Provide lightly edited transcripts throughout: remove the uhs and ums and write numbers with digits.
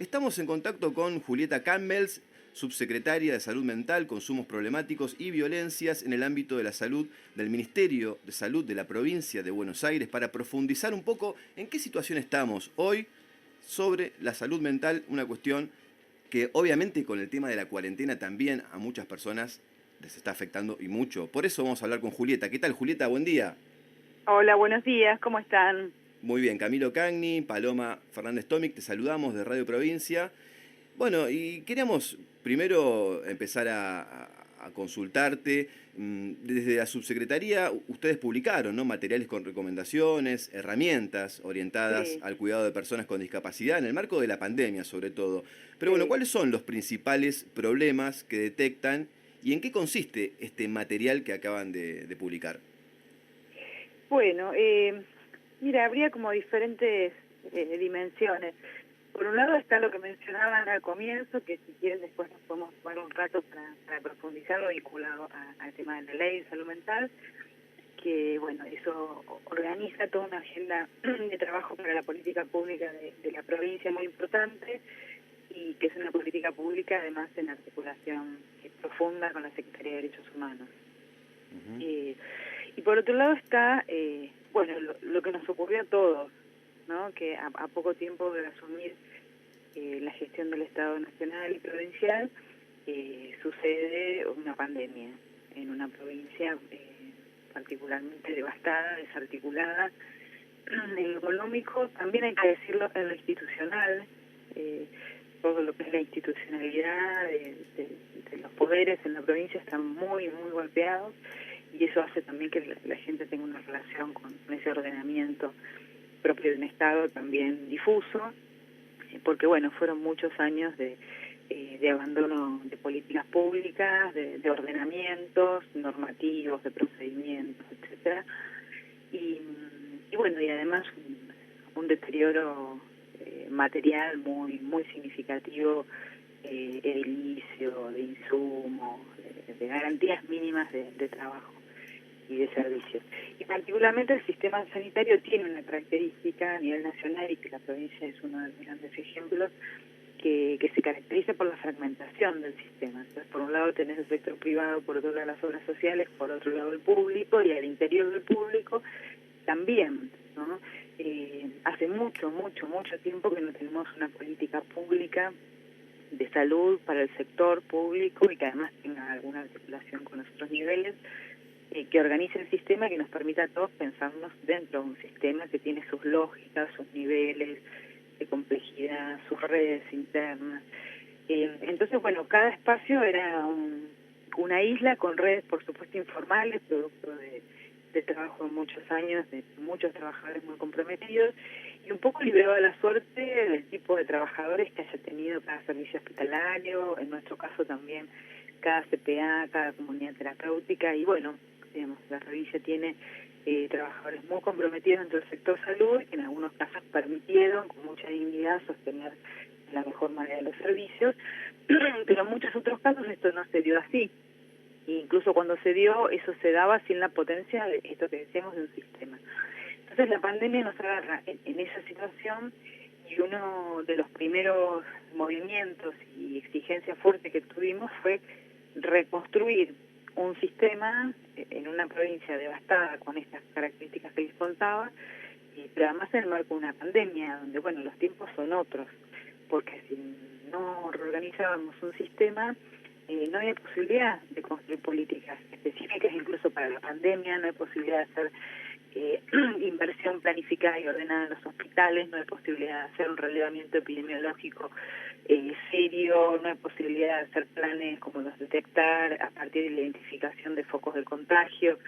Estamos en contacto con Julieta Campbells, subsecretaria de Salud Mental, Consumos Problemáticos y Violencias en el ámbito de la salud del Ministerio de Salud de la provincia de Buenos Aires, para profundizar un poco en qué situación estamos hoy sobre la salud mental, una cuestión que obviamente con el tema de la cuarentena también a muchas personas les está afectando y mucho. Por eso vamos a hablar con Julieta. ¿Qué tal, Julieta? Buen día. Hola, buenos días, ¿cómo están? Muy bien, Camilo Cagni, Paloma Fernández Tomic, te saludamos de Radio Provincia. Bueno, y queríamos primero empezar a consultarte. Desde la subsecretaría ustedes publicaron, ¿no?, materiales con recomendaciones, herramientas orientadas Sí, al cuidado de personas con discapacidad en el marco de la pandemia sobre todo. Pero bueno, sí. ¿cuáles son los principales problemas que detectan y en qué consiste este material que acaban de publicar? Bueno, mira, habría como diferentes dimensiones. Por un lado está lo que mencionaban al comienzo, que si quieren después nos podemos tomar un rato para profundizarlo vinculado al tema de la ley de salud mental, que bueno, eso organiza toda una agenda de trabajo para la política pública de la provincia muy importante, y que es una política pública además en articulación profunda con la Secretaría de Derechos Humanos. Ujú. Y por otro lado está, bueno, lo que nos ocurrió a todos, ¿no? Que a poco tiempo de asumir la gestión del Estado nacional y provincial, sucede una pandemia en una provincia particularmente devastada, desarticulada, en lo económico, también hay que decirlo, en lo institucional, todo lo que es la institucionalidad de los poderes en la provincia están muy, muy golpeados, y eso hace también que la gente tenga una relación con ese ordenamiento propio de un Estado también difuso, porque bueno, fueron muchos años de abandono de políticas públicas, de ordenamientos normativos, de procedimientos, etcétera, y bueno, y además un deterioro material muy muy significativo, edilicio, de insumos, de garantías mínimas de trabajo y de servicios. Y particularmente el sistema sanitario tiene una característica a nivel nacional, y que la provincia es uno de los grandes ejemplos, que se caracteriza por la fragmentación del sistema. Entonces, por un lado tenés el sector privado, por otro lado las obras sociales, por otro lado el público, y al interior del público también, ¿no? Hace mucho, mucho, mucho tiempo que no tenemos una política pública de salud para el sector público y que además tenga alguna articulación con los otros niveles, que organice el sistema y que nos permita a todos pensarnos dentro de un sistema que tiene sus lógicas, sus niveles de complejidad, sus redes internas. Entonces, bueno, cada espacio era una isla con redes, por supuesto, informales, producto de trabajo de muchos años, de muchos trabajadores muy comprometidos, y un poco librado a la suerte del tipo de trabajadores que haya tenido cada servicio hospitalario, en nuestro caso también cada CPA, cada comunidad terapéutica, y bueno, digamos, la provincia tiene trabajadores muy comprometidos dentro del sector salud, que en algunos casos permitieron con mucha dignidad sostener de la mejor manera los servicios, pero en muchos otros casos esto no se dio así. E incluso cuando se dio, eso se daba sin la potencia de esto que decíamos de un sistema. Entonces la pandemia nos agarra en esa situación, y uno de los primeros movimientos y exigencias fuertes que tuvimos fue reconstruir un sistema en una provincia devastada con estas características que les contaba, pero además en el marco de una pandemia, donde bueno, los tiempos son otros, porque si no reorganizábamos un sistema, no hay posibilidad de construir políticas específicas incluso para la pandemia, no hay posibilidad de hacer inversión planificada y ordenada en los hospitales, no hay posibilidad de hacer un relevamiento epidemiológico serio, no hay posibilidad de hacer planes como los detectar a partir de la identificación de focos de contagio,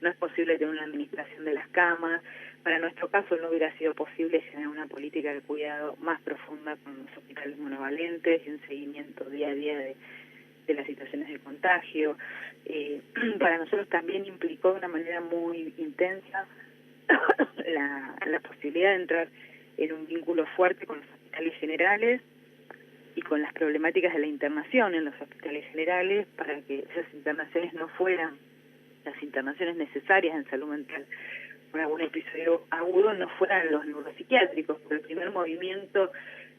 no es posible tener una administración de las camas. Para nuestro caso no hubiera sido posible generar una política de cuidado más profunda con los hospitales monovalentes y un seguimiento día a día de las situaciones de contagio. Para nosotros también implicó de una manera muy intensa la posibilidad de entrar en un vínculo fuerte con los hospitales generales y con las problemáticas de la internación en los hospitales generales, para que esas internaciones no fueran las internaciones necesarias en salud mental por algún episodio agudo, no fueran los neuropsiquiátricos, porque el primer movimiento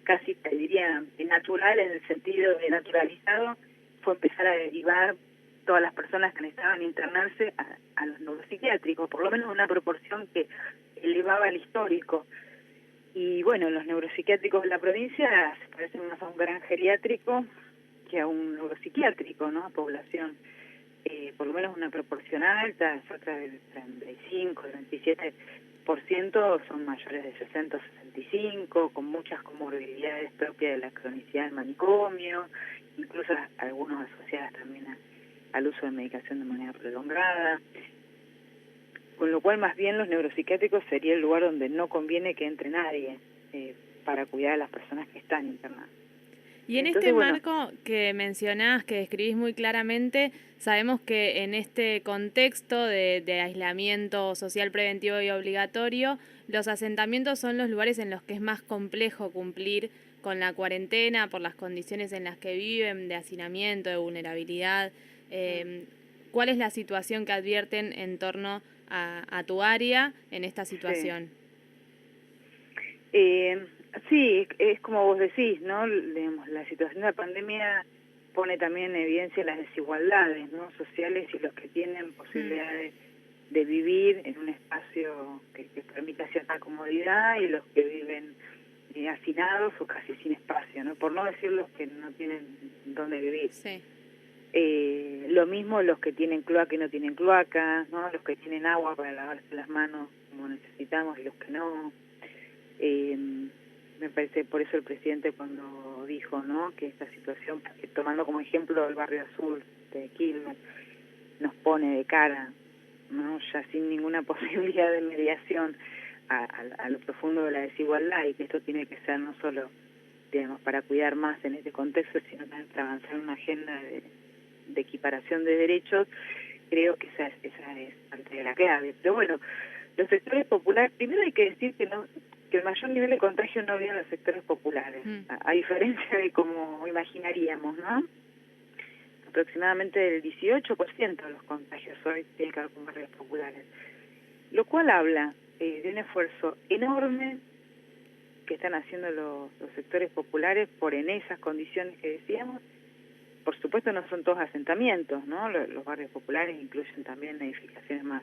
casi te diría natural, en el sentido de naturalizado, fue empezar a derivar todas las personas que necesitaban internarse a los neuropsiquiátricos, por lo menos una proporción que elevaba el histórico. Y bueno, los neuropsiquiátricos de la provincia se parecen más a un gran geriátrico que a un neuropsiquiátrico, ¿no? Población, por lo menos una proporción alta, cerca del 35, 37% son mayores de 60 o 65, con muchas comorbilidades propias de la cronicidad del manicomio, incluso algunos asociadas también al uso de medicación de manera prolongada. Con lo cual, más bien, los neuropsiquiátricos sería el lugar donde no conviene que entre nadie para cuidar a las personas que están internadas. Y en Entonces, este bueno, marco que mencionás, que describís muy claramente, sabemos que en este contexto de aislamiento social preventivo y obligatorio, los asentamientos son los lugares en los que es más complejo cumplir con la cuarentena por las condiciones en las que viven, de hacinamiento, de vulnerabilidad. ¿Cuál es la situación que advierten en torno a tu área en esta situación? Sí, es como vos decís, ¿no? Digamos, la situación de la pandemia pone también en evidencia las desigualdades, ¿no? Sociales, y los que tienen posibilidades de vivir en un espacio que permita cierta comodidad, y los que viven hacinados o casi sin espacio, ¿no? Por no decir los que no tienen dónde vivir. Sí. Lo mismo los que tienen cloaca y no tienen cloaca, ¿no? Los que tienen agua para lavarse las manos como necesitamos y los que no. Me parece por eso el presidente cuando dijo, ¿no?, que esta situación, tomando como ejemplo el barrio azul de Quilmes, nos pone de cara, ¿no?, ya sin ninguna posibilidad de mediación a lo profundo de la desigualdad, y que esto tiene que ser no solo, digamos, para cuidar más en este contexto, sino también para avanzar en una agenda de equiparación de derechos. Creo que esa es parte de la clave. Pero bueno, los sectores populares, primero hay que decir que el mayor nivel de contagio no viene en los sectores populares, a diferencia de como imaginaríamos, ¿no? Aproximadamente el 18% de los contagios hoy tienen que ver con barrios populares, lo cual habla de un esfuerzo enorme que están haciendo los sectores populares por, en esas condiciones que decíamos. Por supuesto no son todos asentamientos, ¿no? Los barrios populares incluyen también edificaciones más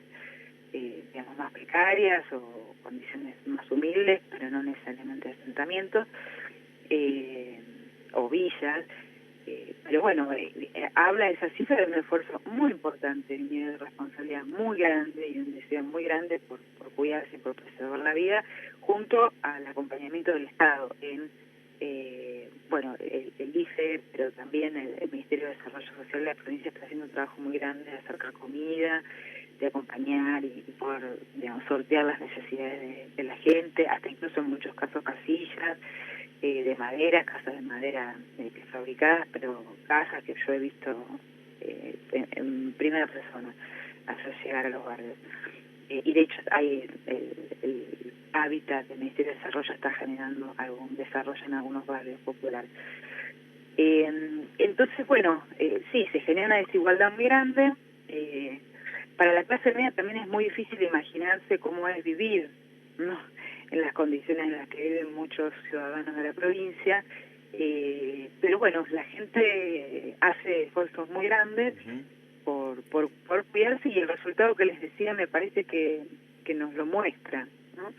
digamos, más precarias o condiciones más humildes, pero no necesariamente asentamientos, o villas, pero bueno, habla esa cifra de un esfuerzo muy importante, un nivel de responsabilidad muy grande y un deseo muy grande por cuidarse y por preservar la vida, junto al acompañamiento del Estado en, bueno, el IFE, pero también el Ministerio de Desarrollo Social de la provincia está haciendo un trabajo muy grande de acercar comida, de acompañar y poder, digamos, sortear las necesidades de la gente, hasta incluso en muchos casos casillas de madera, casas de madera fabricadas, pero casas que yo he visto en primera persona hacer llegar a los barrios. Y de hecho hay el hábitat del Ministerio de Desarrollo está generando algún desarrollo en algunos barrios populares. Entonces, bueno, sí, se genera una desigualdad muy grande. Para la clase media también es muy difícil imaginarse cómo es vivir, ¿no?, en las condiciones en las que viven muchos ciudadanos de la provincia, pero bueno, la gente hace esfuerzos muy grandes por cuidarse, y el resultado que les decía me parece que nos lo muestra, ¿no?,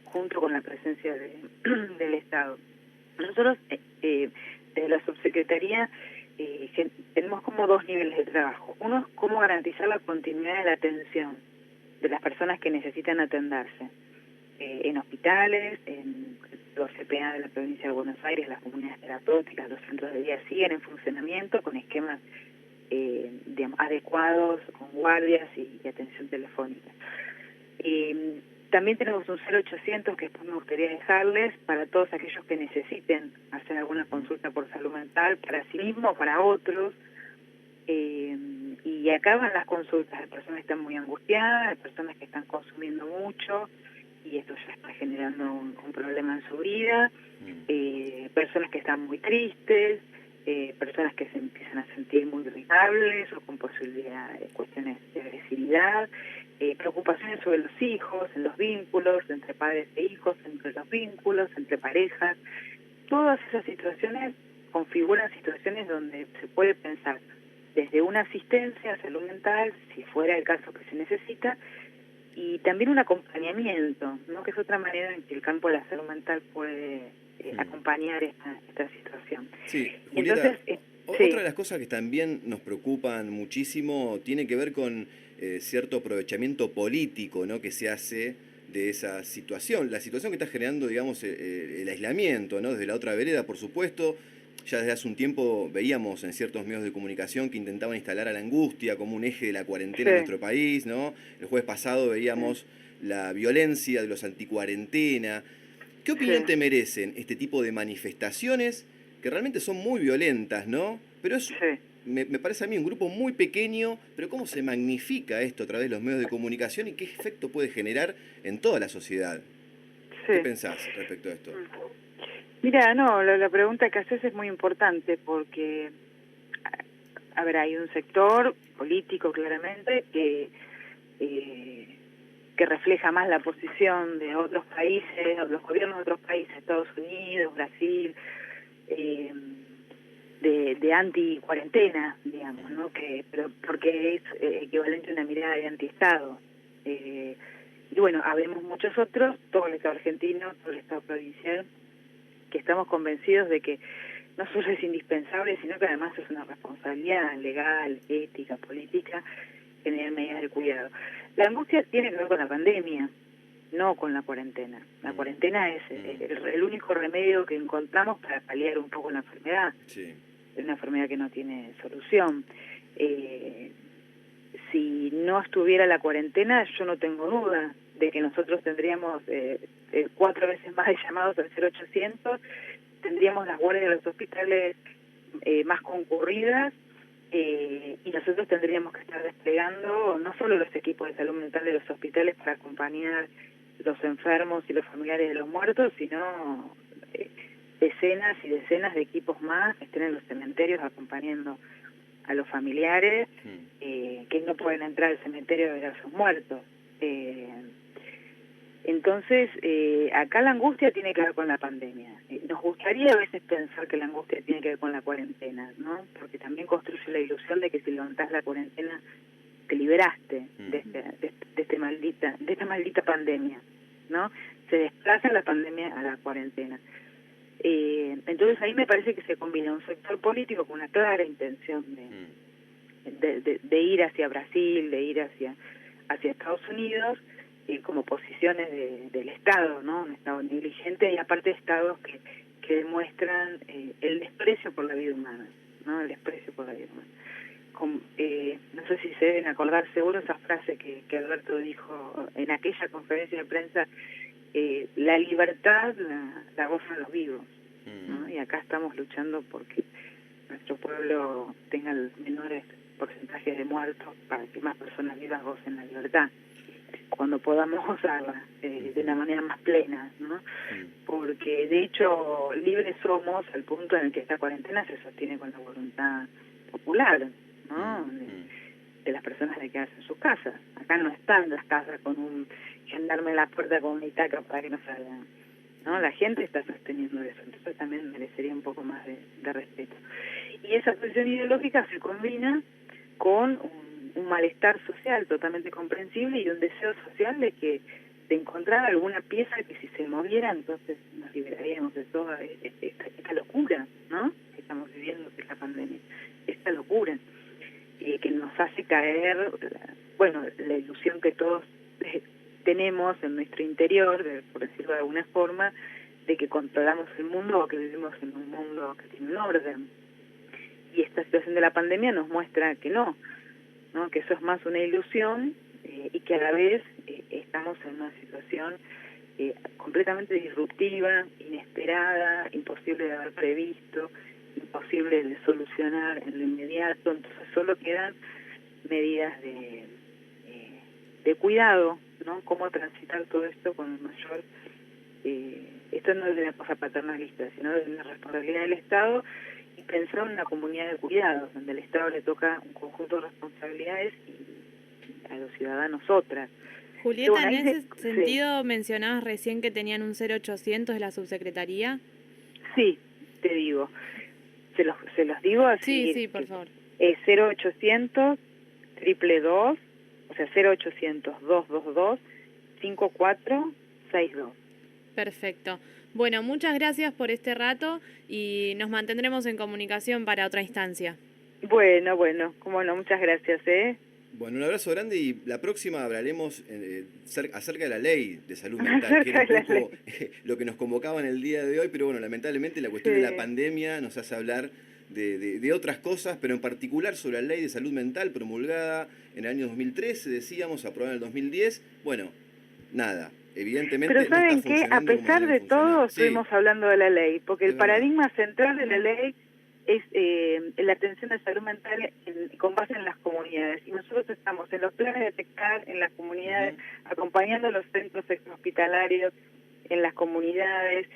junto con la presencia del Estado. Nosotros, de la subsecretaría, tenemos como dos niveles de trabajo. Uno es cómo garantizar la continuidad de la atención de las personas que necesitan atenderse en hospitales, en los CPA de la provincia de Buenos Aires, las comunidades terapéuticas, los centros de día siguen en funcionamiento con esquemas digamos, adecuados, con guardias y atención telefónica. También tenemos un 0800 que después me gustaría dejarles para todos aquellos que necesiten hacer alguna consulta por salud mental, para sí mismos o para otros. Y acá van las consultas de personas que están muy angustiadas, de personas que están consumiendo mucho y esto ya está generando un problema en su vida, personas que están muy tristes, personas que se empiezan a sentir muy irritables o con posibilidad de cuestiones de agresividad, preocupaciones sobre los hijos, en los vínculos, entre padres e hijos, entre los vínculos, entre parejas. todas esas situaciones configuran situaciones donde se puede pensar desde una asistencia a salud mental, si fuera el caso que se necesita, y también un acompañamiento, ¿no? Que es otra manera en que el campo de la salud mental puede acompañar esta situación. Sí, Julieta, Entonces, otra de las cosas que también nos preocupan muchísimo tiene que ver con cierto aprovechamiento político, ¿no?, que se hace de esa situación. La situación que está generando, digamos, el aislamiento, ¿no?, desde la otra vereda, por supuesto. Ya desde hace un tiempo veíamos en ciertos medios de comunicación que intentaban instalar a la angustia como un eje de la cuarentena en nuestro país, ¿no? El jueves pasado veíamos la violencia de los anticuarentena. ¿Qué opinión te merecen este tipo de manifestaciones que realmente son muy violentas, ¿no? Pero es, me parece a mí un grupo muy pequeño, pero cómo se magnifica esto a través de los medios de comunicación y qué efecto puede generar en toda la sociedad? ¿Qué pensás respecto a esto? Mira, no, la pregunta que haces es muy importante porque, a ver, hay un sector político claramente que refleja más la posición de otros países, los gobiernos de otros países, Estados Unidos, Brasil, de anti-cuarentena, digamos, ¿no? Pero porque es equivalente a una mirada de anti-Estado. Y bueno, habemos muchos otros, todo el Estado argentino, todo el Estado provincial, que estamos convencidos de que no solo es indispensable, sino que además es una responsabilidad legal, ética, política, generar medidas de cuidado. La angustia tiene que ver con la pandemia, no con la cuarentena. La cuarentena es el único remedio que encontramos para paliar un poco la enfermedad. Sí. Es una enfermedad que no tiene solución. Si no estuviera la cuarentena, yo no tengo duda de que nosotros tendríamos 4 veces más de llamados al 0800, tendríamos las guardias de los hospitales más concurridas, y nosotros tendríamos que estar desplegando no solo los equipos de salud mental de los hospitales para acompañar los enfermos y los familiares de los muertos, sino decenas y decenas de equipos más que estén en los cementerios acompañando a los familiares que no pueden entrar al cementerio a ver a sus muertos. Entonces, acá la angustia tiene que ver con la pandemia. Nos gustaría a veces pensar que la angustia tiene que ver con la cuarentena, ¿no? Porque también construye la ilusión de que si levantás la cuarentena te liberaste de esta maldita pandemia, ¿no? Se desplaza la pandemia a la cuarentena. Entonces ahí me parece que se combina un sector político con una clara intención de ir hacia Brasil, de ir hacia Estados Unidos, como posiciones del Estado, ¿no? Un Estado negligente y aparte estados que demuestran el desprecio por la vida humana, ¿no? El desprecio por la vida humana. No sé si se deben acordar seguro esa frase que Alberto dijo en aquella conferencia de prensa: la libertad la gozan los vivos, ¿no? Y acá estamos luchando porque nuestro pueblo tenga menores porcentajes de muertos para que más personas vivas gocen la libertad, cuando podamos gozarla de una manera más plena, ¿no? Porque de hecho libres somos al punto en el que esta cuarentena se sostiene con la voluntad popular, ¿no? De las personas de quedarse en sus casas. Acá no están las casas con un gendarme en la puerta con una itaca para que no salgan, ¿no? La gente está sosteniendo eso, entonces también merecería un poco más de respeto. Y esa posición ideológica se combina con un malestar social totalmente comprensible y un deseo social de encontrar alguna pieza que si se moviera entonces nos liberaríamos de toda esta locura, ¿no? Que estamos viviendo, que es la pandemia, esta locura que nos hace caer, la ilusión que todos tenemos en nuestro interior, por decirlo de alguna forma, de que controlamos el mundo o que vivimos en un mundo que tiene un orden. Y esta situación de la pandemia nos muestra que no, que eso es más una ilusión y que a la vez estamos en una situación completamente disruptiva, inesperada, imposible de haber previsto, imposible de solucionar en lo inmediato. Entonces solo quedan medidas de cuidado, ¿no? Cómo transitar todo esto con el mayor... esto no es de una cosa paternalista, sino de una responsabilidad del Estado, y pensar en una comunidad de cuidados, donde el Estado le toca un conjunto de responsabilidades y a los ciudadanos otras. Julieta, bueno, en ese sentido mencionabas recién que tenían un 0800 de la subsecretaría. Sí, te digo. Se los digo así. Sí, por favor. 0800 222, o sea, 0800 222 5462. Perfecto. Bueno, muchas gracias por este rato y nos mantendremos en comunicación para otra instancia. Bueno, cómo no, muchas gracias, Bueno, un abrazo grande y la próxima hablaremos acerca de la ley de salud mental, que era un poco lo que nos convocaba en el día de hoy, pero bueno, lamentablemente la cuestión de la pandemia nos hace hablar de otras cosas, pero en particular sobre la ley de salud mental promulgada en el año 2013, decíamos, aprobada en el 2010. Bueno, nada, evidentemente pero ¿saben no está qué? A funcionando como pesar debe de funcionar. todo, Sí, estuvimos hablando de la ley, porque el es verdad. paradigma central de la ley es la atención de salud mental con base en las comunidades. Y nosotros estamos en los planes de detectar en las comunidades, acompañando a los centros hospitalarios en las comunidades,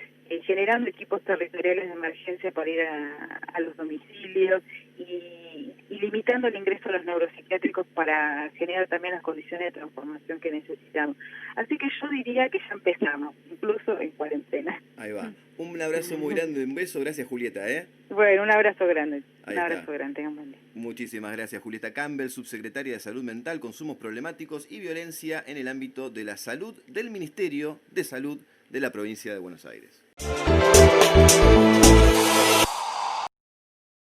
generando equipos territoriales de emergencia para ir a los domicilios y limitando el ingreso a los neuropsiquiátricos para generar también las condiciones de transformación que necesitamos. Así que yo diría que ya empezamos, incluso en cuarentena. Ahí va. Un abrazo muy grande, un beso. Gracias, Julieta. Bueno, un abrazo grande. Ahí Un abrazo está. grande. Tengan buen día. Muchísimas gracias, Julieta Campbell, subsecretaria de Salud Mental, Consumos Problemáticos y Violencia en el ámbito de la salud del Ministerio de Salud de la provincia de Buenos Aires.